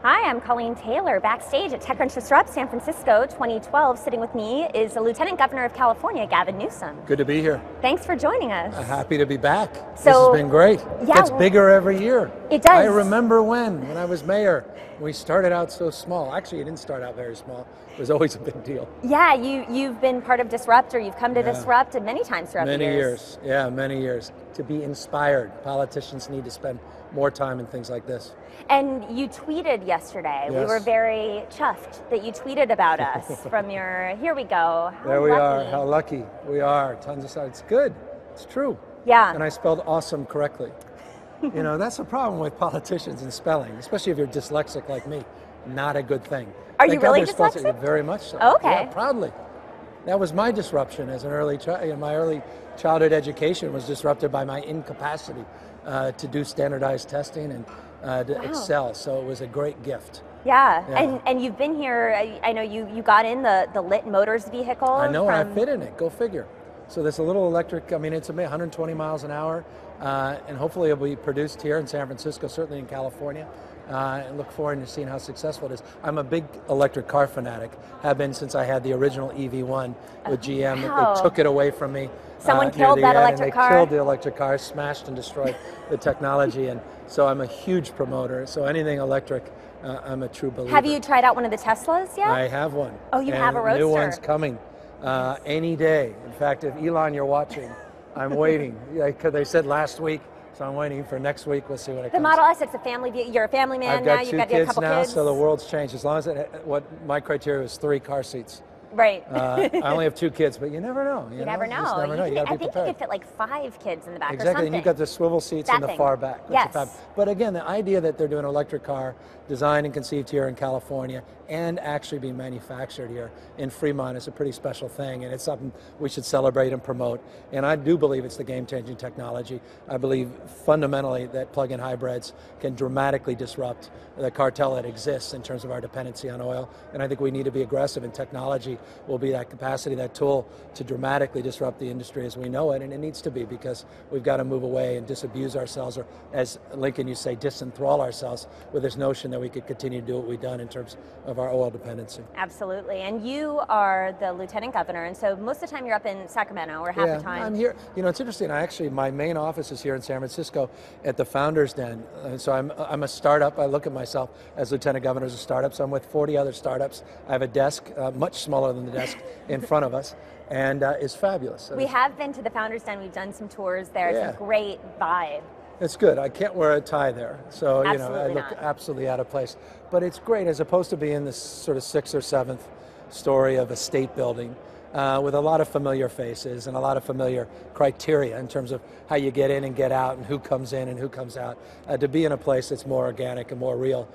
Hi, I'm Colleen Taylor, backstage at TechCrunch Disrupt San Francisco 2012. Sitting with me is the Lieutenant Governor of California, Gavin Newsom. Good to be here. Thanks for joining us. Happy to be back. So, this has been great. Yeah, It gets bigger every year. It does. I remember when I was mayor, we started out so small. Actually, it didn't start out very small. It was always a big deal. Yeah, you've been part of Disrupt, or you've come to Disrupt many times throughout the years. Many years. Yeah, many years. To be inspired. Politicians need to spend more time in things like this. And you tweeted yesterday. Yes. We were very chuffed that you tweeted about us from your, here we go. There we are. How lucky we are. Tons of sides. It's good. It's true. Yeah. And I spelled awesome correctly. You know, that's the problem with politicians and spelling, especially if you're dyslexic like me. Not a good thing. Are you really dyslexic? Very much so. Okay. Yeah, proudly. That was my disruption as an early child. My early childhood education was disrupted by my incapacity to do standardized testing and to excel. So it was a great gift. Yeah. And you've been here. I know you got in the lit motors vehicle. I know, and I fit in it. Go figure. So there's a little electric. I mean, it's 120 miles an hour, and hopefully it'll be produced here in San Francisco, certainly in California. And look forward to seeing how successful it is. I'm a big electric car fanatic. Have been since I had the original EV1 with GM. Wow. They took it away from me. Someone killed that electric car? They killed the electric car, smashed and destroyed the technology. And so I'm a huge promoter. So anything electric, I'm a true believer. Have you tried out one of the Teslas yet? I have one. Oh, you have a Roadster? New one's coming any day. In fact, if Elon, you're watching, I'm waiting. Because they said last week. So I'm waiting for next week. We'll see what it comes. The Model S, it's a family vehicle. You're a family man now. You've got a couple now, kids. So the world's changed. As long as what my criteria was 3 car seats. Right. I only have 2 kids, but you never know. You never know. You just never know. You gotta be prepared. I think you could fit like 5 kids in the back or exactly, something. and you've got the swivel seats in the far back. Yes. But again, the idea that they're doing an electric car designed and conceived here in California and actually being manufactured here in Fremont is a pretty special thing, and it's something we should celebrate and promote. And I do believe it's the game-changing technology. I believe fundamentally that plug-in hybrids can dramatically disrupt the cartel that exists in terms of our dependency on oil. And I think we need to be aggressive, and technology will be that capacity, that tool to dramatically disrupt the industry as we know it. And it needs to be, because we've got to move away and disabuse ourselves, or as Lincoln used to say, disenthrall ourselves with this notion that we could continue to do what we've done in terms of our oil dependency. Absolutely. And you are the Lieutenant Governor, and so most of the time you're up in Sacramento, or half the time. I'm here. You know, it's interesting. My main office is here in San Francisco at the Founders Den. So I'm a startup. I look at myself as Lieutenant Governor as a startup. So I'm with 40 other startups. I have a desk, much smaller than the desk in front of us, and it's fabulous. We have been to the Founders Den. We've done some tours there. It's a great vibe. It's good. I can't wear a tie there, so I look not. absolutely out of place. But it's great, as opposed to being this sort of 6th or 7th story of a state building with a lot of familiar faces and a lot of familiar criteria in terms of how you get in and get out and who comes in and who comes out. To be in a place that's more organic and more real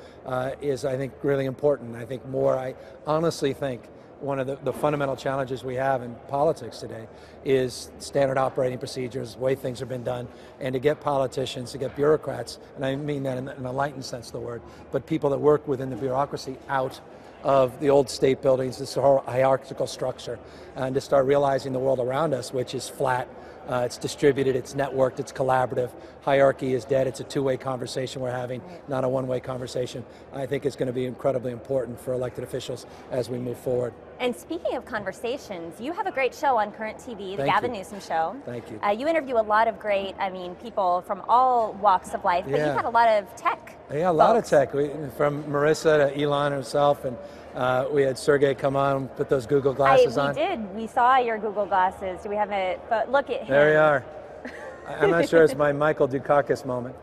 is, I think, really important. I honestly think one of the fundamental challenges we have in politics today is standard operating procedures, the way things have been done, and to get politicians, to get bureaucrats, and I mean that in a lightened sense of the word, but people that work within the bureaucracy out of the old state buildings, this whole hierarchical structure, and to start realizing the world around us, which is flat, it's distributed, it's networked, it's collaborative. Hierarchy is dead. It's a two-way conversation we're having, not a one-way conversation. I think it's going to be incredibly important for elected officials as we move forward. And speaking of conversations, you have a great show on Current TV, the Gavin Newsom Show. Thank you. You interview a lot of great, people from all walks of life, but you've had a lot of tech. Yeah, a lot of tech. From Marissa to Elon herself, and we had Sergey come on, put those Google glasses on. We did. We saw your Google glasses. Do we have it? But look at him. There you are. I'm not sure it's my Michael Dukakis moment,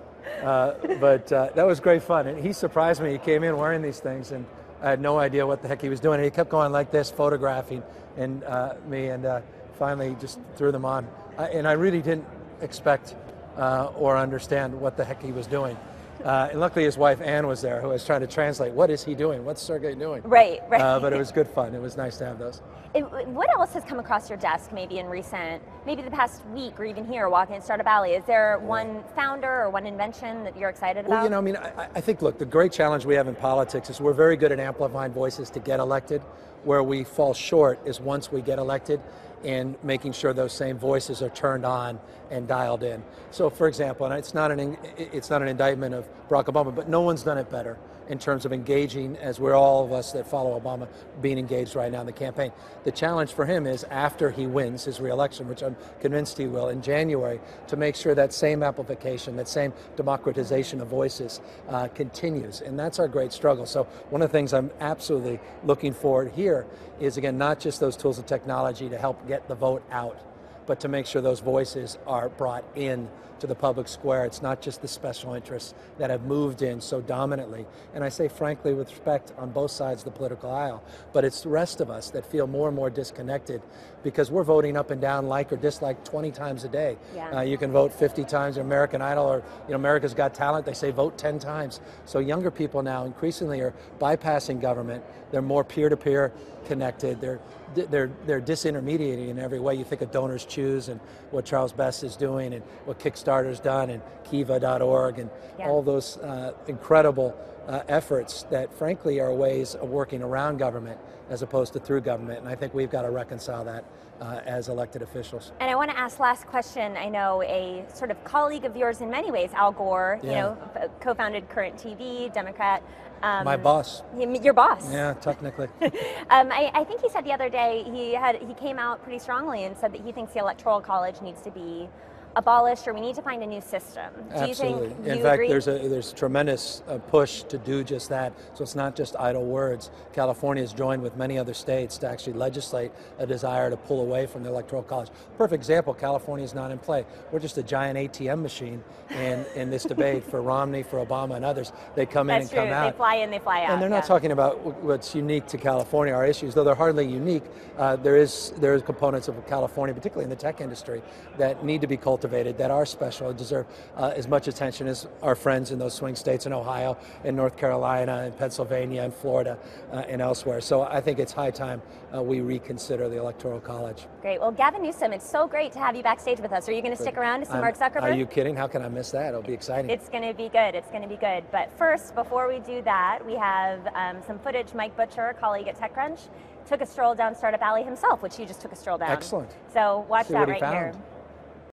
but that was great fun. And he surprised me. He came in wearing these things, and I had no idea what the heck he was doing. And he kept going like this, photographing me, and finally just threw them on. And I really didn't expect or understand what the heck he was doing. And luckily his wife Ann was there, who was trying to translate. What is he doing? What's Sergey doing? Right. But it was good fun. It was nice to have those. What else has come across your desk maybe the past week, or even here walking in Startup Alley? Is there one founder or one invention that you're excited about? Well, I think, look, the great challenge we have in politics is we're very good at amplifying voices to get elected. Where we fall short is once we get elected in making sure those same voices are turned on and dialed in. So, for example, and it's not an indictment of Barack Obama, but no one's done it better in terms of engaging, as we're all of us that follow Obama being engaged right now in the campaign. The challenge for him is after he wins his re-election, which I'm convinced he will in January, to make sure that same amplification, that same democratization of voices continues. And that's our great struggle. So one of the things I'm absolutely looking forward here is, again, not just those tools of technology to help get the vote out, but to make sure those voices are brought in to the public square. It's not just the special interests that have moved in so dominantly, and I say frankly with respect on both sides of the political aisle, but it's the rest of us that feel more and more disconnected because we're voting up and down, like or dislike 20 times a day. Yeah. You can vote 50 times in American Idol, or America's Got Talent, they say vote 10 times. So younger people now increasingly are bypassing government. They're more peer-to-peer connected. They're disintermediating in every way. You think of Donors Choose and what Charles Best is doing and what Kickstarter's done and Kiva.org and all those incredible efforts that frankly are ways of working around government as opposed to through government. And I think we've got to reconcile that as elected officials. And I want to ask last question. I know a sort of colleague of yours in many ways, Al Gore, co-founded Current TV, Democrat. My boss. Your boss. Yeah, technically. I think he said the other day he came out pretty strongly and said that he thinks the Electoral College needs to be abolished, or we need to find a new system. Absolutely. Do you think In you fact, agree? there's tremendous push to do just that. So it's not just idle words. California has joined with many other states to actually legislate a desire to pull away from the Electoral College. Perfect example, California is not in play. We're just a giant ATM machine in this debate for Romney, for Obama, and others. They come in and come out. They fly in, they fly out. And they're not talking about what's unique to California, our issues, though they're hardly unique. There is components of California, particularly in the tech industry, that need to be cultivated, that are special and deserve as much attention as our friends in those swing states in Ohio, in North Carolina, in Pennsylvania, and Florida, and elsewhere. So I think it's high time we reconsider the Electoral College. Great. Well, Gavin Newsom, it's so great to have you backstage with us. Are you going to stick around to see Mark Zuckerberg? Are you kidding? How can I miss that? It'll be exciting. It's going to be good. It's going to be good. But first, before we do that, we have some footage. Mike Butcher, a colleague at TechCrunch, took a stroll down Startup Alley himself, which you just took a stroll down. Excellent. So watch See that what he right here. found.